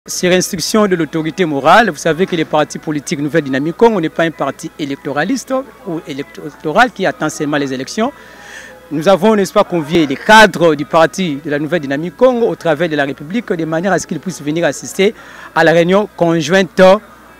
Sur instruction de l'autorité morale, vous savez que les partis politiques Nouvelle Dynamique Congo, on n'est pas un parti électoraliste ou électoral qui attend seulement les élections. Nous avons, n'est-ce pas, convié les cadres du parti de la Nouvelle Dynamique Congo au travers de la République de manière à ce qu'ils puissent venir assister à la réunion conjointe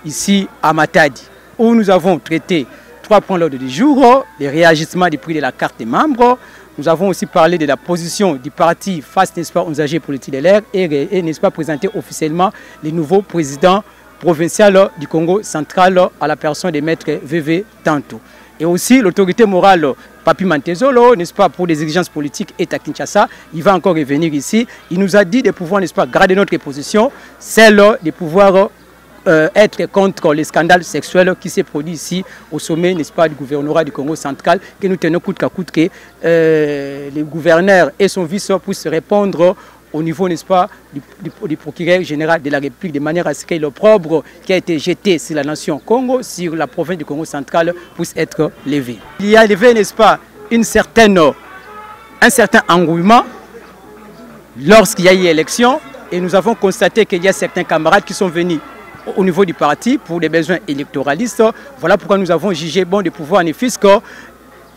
ici à Matadi, où nous avons traité 3 points l'ordre du jour, les réagissements du prix de la carte des membres. Nous avons aussi parlé de la position du parti face, n'est-ce pas, aux âgés politiques de l'air et n'est-ce pas, présenter officiellement les nouveaux présidents provinciaux du Congo central à la personne de Maître VV Tanto. Et aussi l'autorité morale Papi Mantezolo, n'est-ce pas, pour des exigences politiques est à Kinshasa. Il va encore revenir ici. Il nous a dit de pouvoir, n'est-ce pas, garder notre position, celle de pouvoir être contre les scandales sexuels qui s'est produit ici au sommet, n'est-ce pas, du gouvernorat du Congo central, que nous tenons coûte qu'à coûte que le gouverneur et son vice puissent répondre au niveau, n'est-ce pas, du procureur général de la République, de manière à ce que l'opprobre qui a été jeté sur la nation Congo, sur la province du Congo central, puisse être levé. Il y a levé, n'est-ce pas, un certain engouement lorsqu'il y a eu élection, et nous avons constaté qu'il y a certains camarades qui sont venus au niveau du parti pour des besoins électoralistes. Voilà pourquoi nous avons jugé bon de pouvoir en effet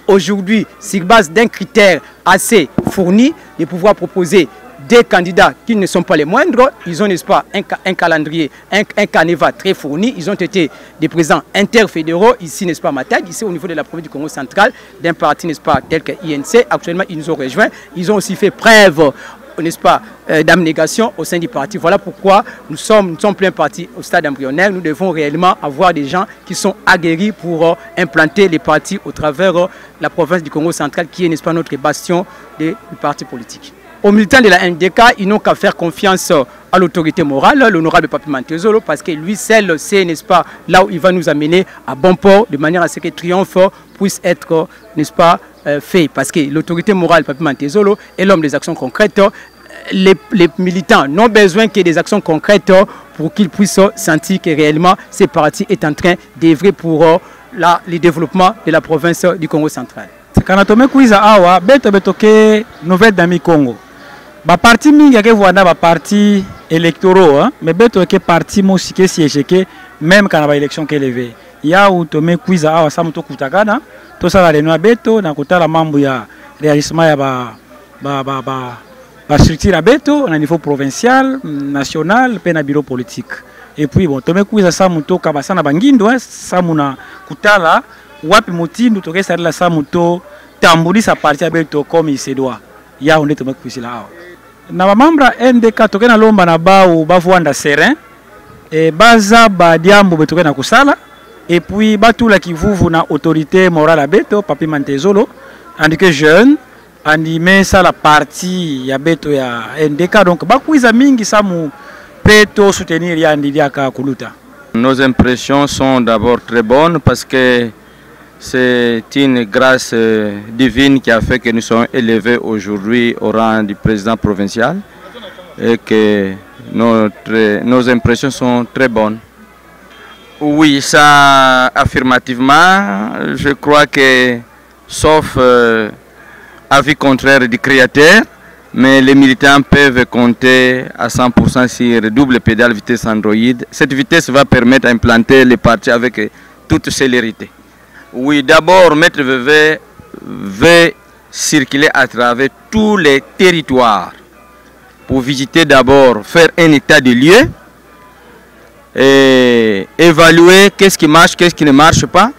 aujourd'hui, sur base d'un critère assez fourni, de pouvoir proposer des candidats qui ne sont pas les moindres. Ils ont, n'est-ce pas, un calendrier, un canevas très fourni. Ils ont été des présidents interfédéraux ici, n'est-ce pas, Matadi, ici au niveau de la province du Congo central, d'un parti, n'est-ce pas, tel que INC. Actuellement, ils nous ont rejoints. Ils ont aussi fait preuve, n'est-ce pas, d'abnégation au sein du parti. Voilà pourquoi nous sommes plein parti au stade embryonnaire. Nous devons réellement avoir des gens qui sont aguerris pour implanter les partis au travers la province du Congo central qui est, n'est-ce pas, notre bastion du parti politique. Aux militants de la NDK, ils n'ont qu'à faire confiance à l'autorité morale, l'honorable Papi Mantezolo, parce que lui seul sait, n'est-ce pas, là où il va nous amener à bon port, de manière à ce que le triomphe puisse être, n'est-ce pas, fait. Parce que l'autorité morale, Papi Mantezolo, est l'homme des actions concrètes. Les militants n'ont besoin que des actions concrètes pour qu'ils puissent sentir que réellement ce parti est en train d'œuvrer pour le développement de la province du Congo central. Quand on a dit awa beto betoke Nouvelle Dynamique Congo, ba parti mingi ke voanda ba parti électoraux, mais beto ke parti mosike siège même quand la élection ke levé. Ya ou to me quiza awa samuto kutakana, to sala réunion beto na kotala mambo ya réalisme ya ba structure à beto na niveau provincial, national, pe na bureau politique. Et puis bon, to me quiza samuto kabasana bangindo, samuna kutala wapi motindu toke sarila samuto tambuli sa parti abeto comme il se doit. Ya on est tombé kuisila awa. Na ba membra NDK toke na lomba na bao bavwanda serein et baza ba diambo betoke na kusala et puis batula kivuvu na autorité morale abeto Papi Mantezolo andike jeune animé ça la partie ya beto ya NDK donc bakuiza mingi samu peto soutenir ya ndidiaka kuluta. Nos impressions sont d'abord très bonnes parce que c'est une grâce divine qui a fait que nous sommes élevés aujourd'hui au rang du président provincial et que nos impressions sont très bonnes. Oui, ça affirmativement, je crois que sauf avis contraire du créateur, mais les militants peuvent compter à 100% sur double pédale vitesse Android. Cette vitesse va permettre d'implanter les partis avec toute célérité. Oui, d'abord, Maître VV veut circuler à travers tous les territoires pour visiter d'abord, faire un état de lieu, et évaluer qu'est-ce qui marche, qu'est-ce qui ne marche pas,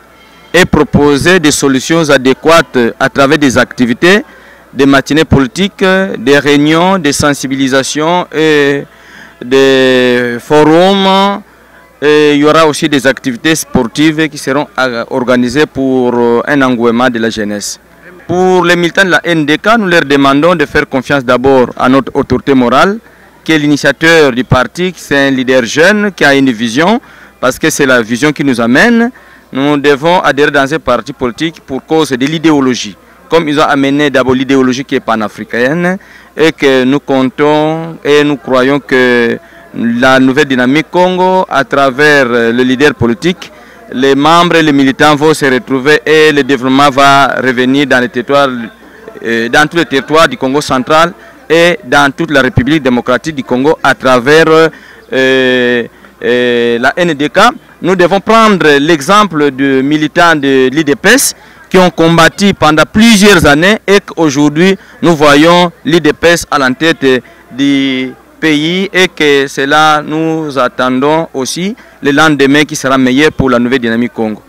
et proposer des solutions adéquates à travers des activités, des matinées politiques, des réunions, des sensibilisations et des forums. Et il y aura aussi des activités sportives qui seront organisées pour un engouement de la jeunesse. Pour les militants de la NDK, nous leur demandons de faire confiance d'abord à notre autorité morale, qui est l'initiateur du parti, c'est un leader jeune qui a une vision, parce que c'est la vision qui nous amène. Nous devons adhérer dans un parti politique pour cause de l'idéologie. Comme ils ont amené d'abord l'idéologie qui est panafricaine, et que nous comptons et nous croyons que la Nouvelle Dynamique Congo, à travers le leader politique, les membres et les militants vont se retrouver et le développement va revenir dans les territoires, dans tous les territoires du Congo central et dans toute la République démocratique du Congo à travers la NDK, nous devons prendre l'exemple de militants de l'IDPS qui ont combattu pendant plusieurs années et qu'aujourd'hui nous voyons l'IDPS à la tête du pays et que cela nous attendons aussi le lendemain qui sera meilleur pour la nouvelle dynamique Congo.